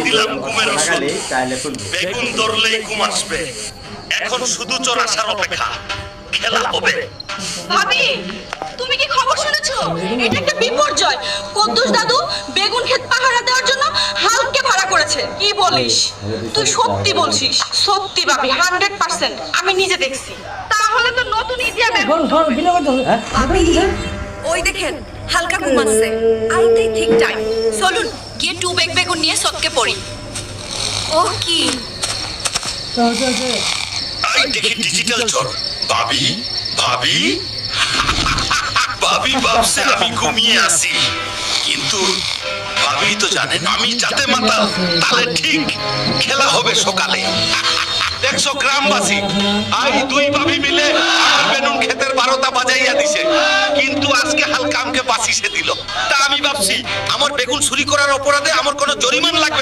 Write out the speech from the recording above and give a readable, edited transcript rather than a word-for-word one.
দিলাম ঘুমের ওষুধ, বেগুন ধরলেই ঘুম আসবে। এখন শুধু চোর আসার অপেক্ষা, খেলা হবে। ভাবি, তুমি কি খবর শুনেছো? এটা একটা বিপর্যয়। কদ্দুস দাদু বেগুন ক্ষেত পাহারা দেওয়ার জন্য হালকে ভাড়া করেছে। কি বলিস? তুই সত্যি বলছিস? সত্যি ভাবি, 100%। আমি নিজে দেখছি। তাহলে তো নতুন ইতিহাস। ভাবি, ওই দেখেন হালকা ঘুমাচ্ছে। আই থিংক ঠিক টাইম। চলুন গিয়ে টু বেগুন নিয়ে সৎকে পড়ি। ও কি আই দেখি ডিজিটাল চোর। ভাবি ভাবি ভাবি ভাবছে আমি ঘুমিয়ে আছি, কিন্তু ভাবি তো জানেন আমি যাতে মাতাল, তাহলে ঠিক খেলা হবে সকালে। দেখছো গ্রামবাসী, আই দুই ভাবি মিলে আমার বেগুন ক্ষেতের 12টা বাজাইয়া দিছে, কিন্তু আজকে হালকা আমাকে বাঁচিয়ে দিল। তা আমি ভাবছি আমার বেগুন চুরি করার অপরাধে আমার কোনো জরিমানা লাগবে।